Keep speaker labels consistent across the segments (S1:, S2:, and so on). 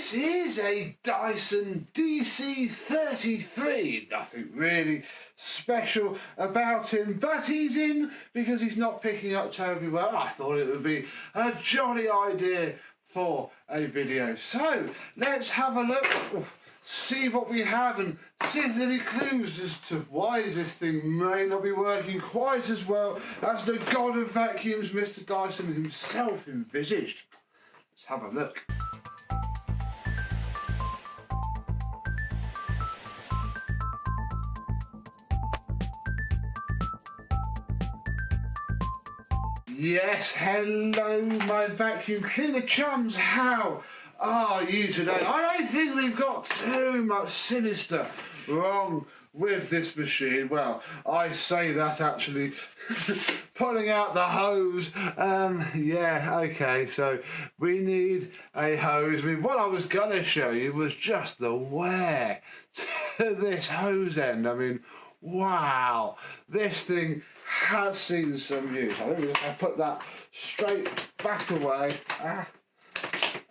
S1: This is a Dyson DC33. Nothing really special about him, but he's in because he's not picking up terribly well. I thought it would be a jolly idea for a video. So let's have a look, see what we have and see if there are any clues as to why this thing may not be working quite as well as the god of vacuums, Mr. Dyson himself, envisaged. Let's have a look. Yes, hello my vacuum cleaner chums, how are you today? I don't think we've got too much sinister wrong with this machine. Well, I say that actually pulling out the hose. Yeah, okay, so we need a hose. I mean, what I was gonna show you was just the wear to this hose end. I mean, wow, this thing has seen some use. I think if I put that straight back away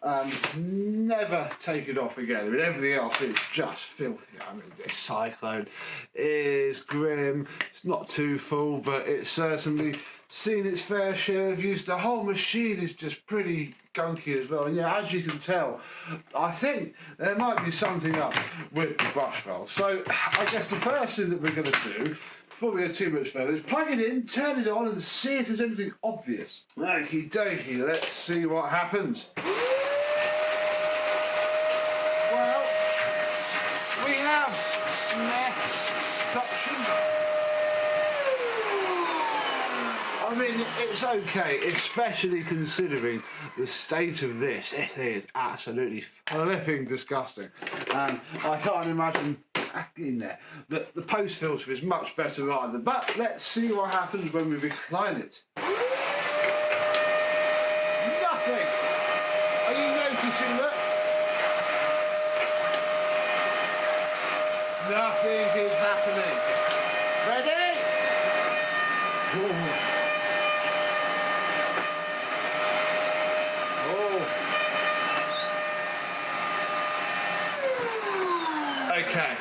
S1: and never take it off again. I mean, everything else is just filthy. I mean, this cyclone is grim. It's not too full, but it's certainly seen its fair share of use. The whole machine is just pretty gunky as well. And yeah, as you can tell, I think there might be something up with the brush roll. So I guess the first thing that we're going to do before we get too much further is plug it in, turn it on and see if there's anything obvious. Okie dokie, let's see what happens. Well, we have suction. I mean, it's okay, especially considering the state of this. This is absolutely flipping disgusting. And I can't imagine in there that the post filter is much better either. But let's see what happens when we recline it. Nothing! Are you noticing that? Nothing is happening. Ready? Ooh. Okay,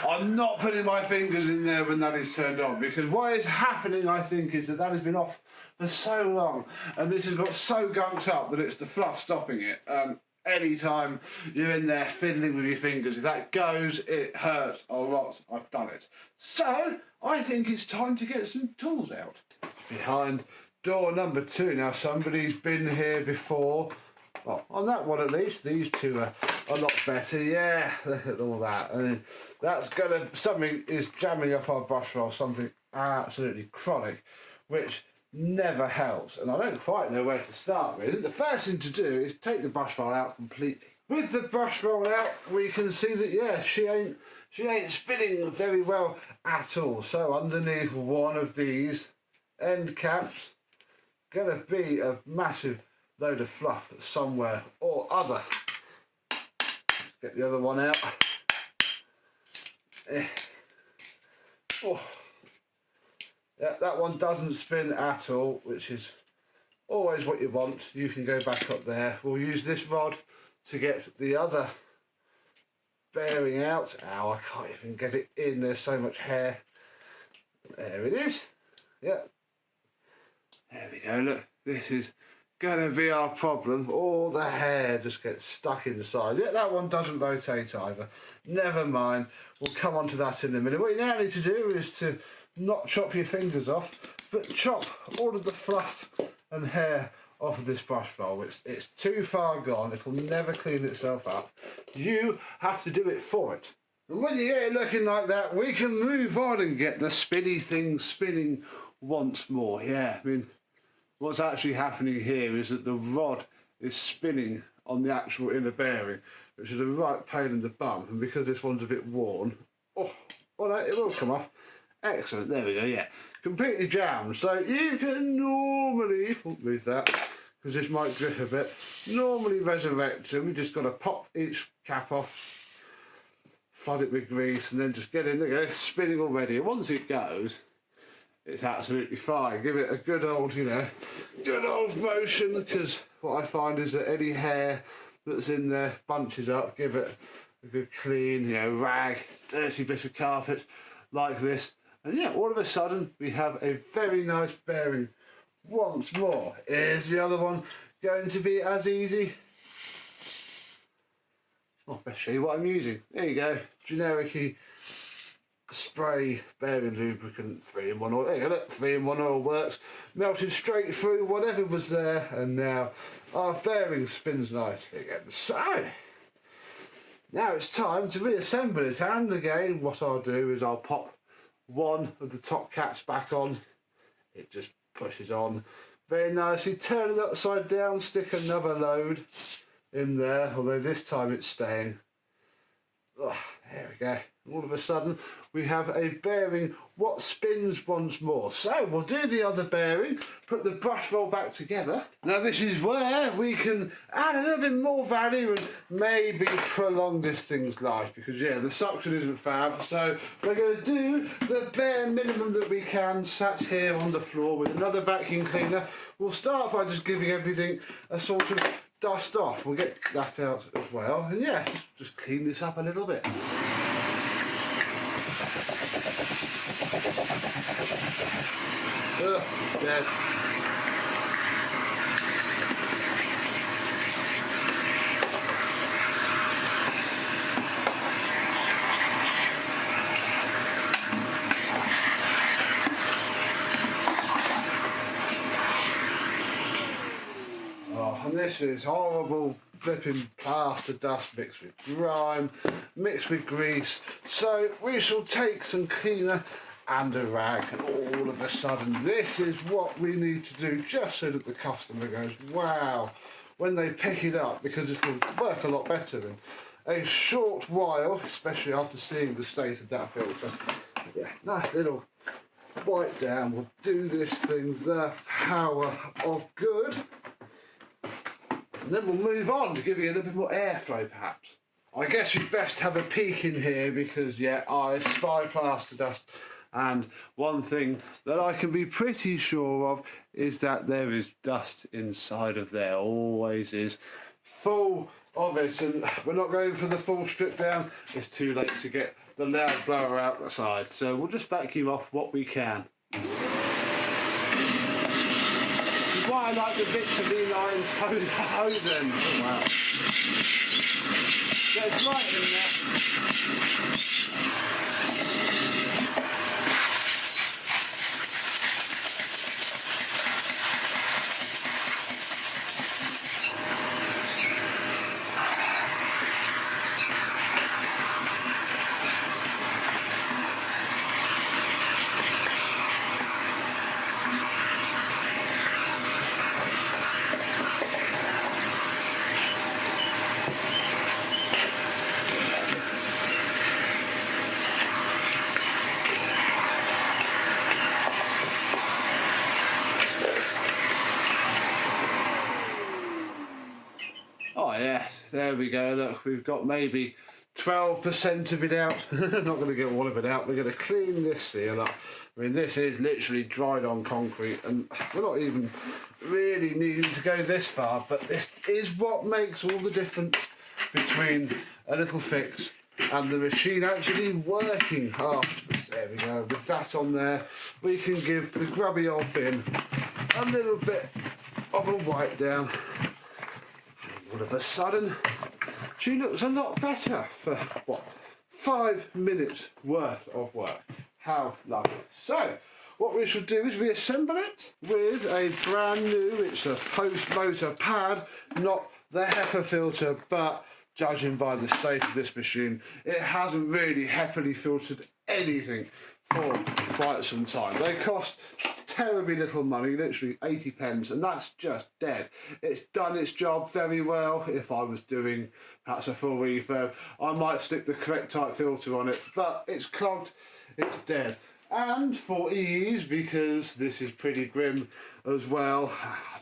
S1: I'm not putting my fingers in there when that is turned on, because what is happening, I think, is that has been off for so long and this has got so gunked up that it's the fluff stopping it. Any time you're in there fiddling with your fingers, if that goes, it hurts a lot. I've done it. So I think it's time to get some tools out. Behind door number 2. Now, somebody's been here before. Well, on that one at least. These two are a lot better. Yeah, look at all that. I mean, that's gonna, something is jamming up our brush roll, something absolutely chronic, which never helps. And I don't quite know where to start with. The first thing to do is take the brush roll out completely. With the brush roll out, we can see that, yeah, she ain't spinning very well at all. So underneath one of these end caps, gonna be a massive load of fluff that's somewhere or other. Let's get the other one out. Oh. Yeah, that one doesn't spin at all, which is always what you want. You can go back up there. We'll use this rod to get the other bearing out. Ow, I can't even get it in, there's so much hair. There it is. Yeah. There we go, look, this is gonna be our problem. All the hair just gets stuck inside. Yeah, that one doesn't rotate either. Never mind, we'll come on to that in a minute. What you now need to do is to not chop your fingers off, but chop all of the fluff and hair off of this brush roll. It's too far gone, it'll never clean itself up. You have to do it for it. And when you get it looking like that, we can move on and get the spinny thing spinning once more. Yeah, I mean, what's actually happening here is that the rod is spinning on the actual inner bearing, which is a right pain in the bum. And because this one's a bit worn, oh, well, no, it will come off. Excellent, there we go, yeah. Completely jammed. So you can normally, move that, because this might drip a bit, normally resurrect it. We've just got to pop each cap off, flood it with grease, and then just get in there, it's spinning already. And once it goes, it's absolutely fine. Give it a good old, good old motion, because what I find is that any hair that's in there bunches up, give it a good clean, you know, rag, dirty bit of carpet like this. And yeah, all of a sudden we have a very nice bearing once more. Is the other one going to be as easy? I'll best show you what I'm using. There you go, generic spray bearing lubricant 3-in-1 oil. There you go, look, 3-in-1 oil works. Melted straight through whatever was there, and now our bearing spins nicely again. So now it's time to reassemble it, and again what I'll do is I'll pop one of the top caps back on. It just pushes on very nicely, turn it upside down, stick another load in there, although this time it's staying. Oh, there we go. All of a sudden we have a bearing what spins once more. So we'll do the other bearing, put the brush roll back together. Now this is where we can add a little bit more value and maybe prolong this thing's life, because yeah, the suction isn't fab. So we're going to do the bare minimum that we can, sat here on the floor with another vacuum cleaner. We'll start by just giving everything a sort of dust off. We'll get that out as well, and yeah, just clean this up a little bit. Dead. Oh, and this is horrible flipping plaster dust mixed with grime, mixed with grease. So we shall take some cleaner and a rag, and all of a sudden this is what we need to do, just so that the customer goes wow when they pick it up, because it will work a lot better in a short while, especially after seeing the state of that filter. Yeah, nice little wipe down will do this thing the power of good, and then we'll move on to give you a little bit more airflow perhaps. I guess you'd best have a peek in here, because yeah, I spy plaster dust. And one thing that I can be pretty sure of is that there is dust inside of there, always is, full of it. And we're not going for the full strip down, it's too late to get the loud blower out the side, so we'll just vacuum off what we can. This is why I like the Victor V9 Hoden. Oh, wow. There's right in there. Oh yes, there we go, look, we've got maybe 12% of it out. Not going to get all of it out, we're going to clean this seal up. I mean, this is literally dried on concrete, and we're not even really needing to go this far, but this is what makes all the difference between a little fix and the machine actually working afterwards. There we go, with that on there, we can give the grubby old bin a little bit of a wipe down. All of a sudden, she looks a lot better for, what, 5 minutes worth of work. How lovely. So, what we should do is reassemble it with a brand new, it's a post-motor pad, not the HEPA filter, but judging by the state of this machine, it hasn't really HEPA-ly filtered anything for quite some time. They cost terribly little money, literally 80 pence, and that's just dead. It's done its job very well. If I was doing perhaps a full refurb, I might stick the correct type filter on it, but it's clogged, it's dead. And for ease, because this is pretty grim as well,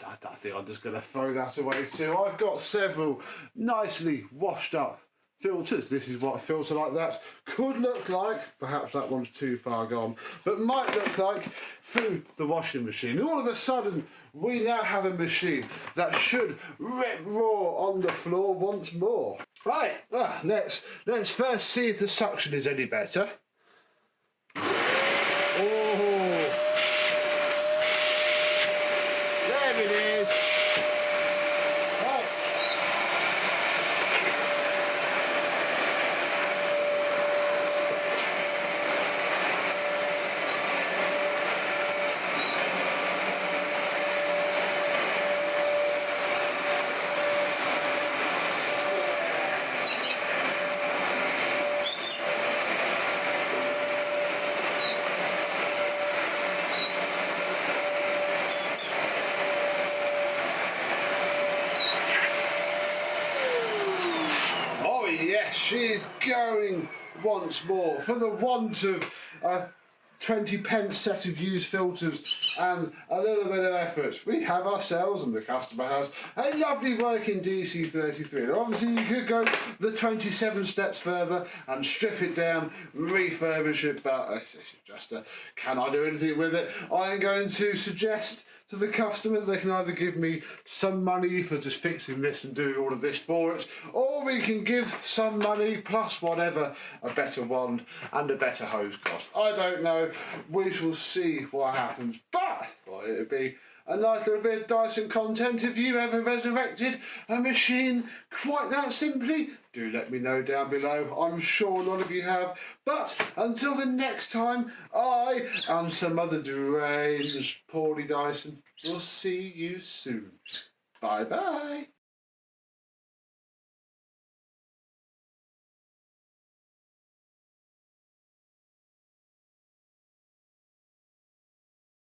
S1: I think I'm just going to throw that away too. I've got several nicely washed up filters. This is what a filter like that could look like. Perhaps that one's too far gone, but might look like through the washing machine. All of a sudden, we now have a machine that should rip raw on the floor once more. Right, let's first see if the suction is any better. Oh, there it is. Yes, she's going once more. For the want of 20p set of used filters and a little bit of effort, we have ourselves, and the customer has, a lovely working DC33. Now obviously you could go the 27 steps further and strip it down, refurbish it, but this is just can I do anything with it? I'm going to suggest to the customer that they can either give me some money for just fixing this and doing all of this for it, or we can give some money plus whatever a better wand and a better hose cost. I don't know. We shall see what happens. But I thought it would be a nice little bit of Dyson content. If you ever resurrected a machine quite that simply, do let me know down below. I'm sure a lot of you have. But until the next time, I and some other deranged poorly Dyson will see you soon. Bye bye.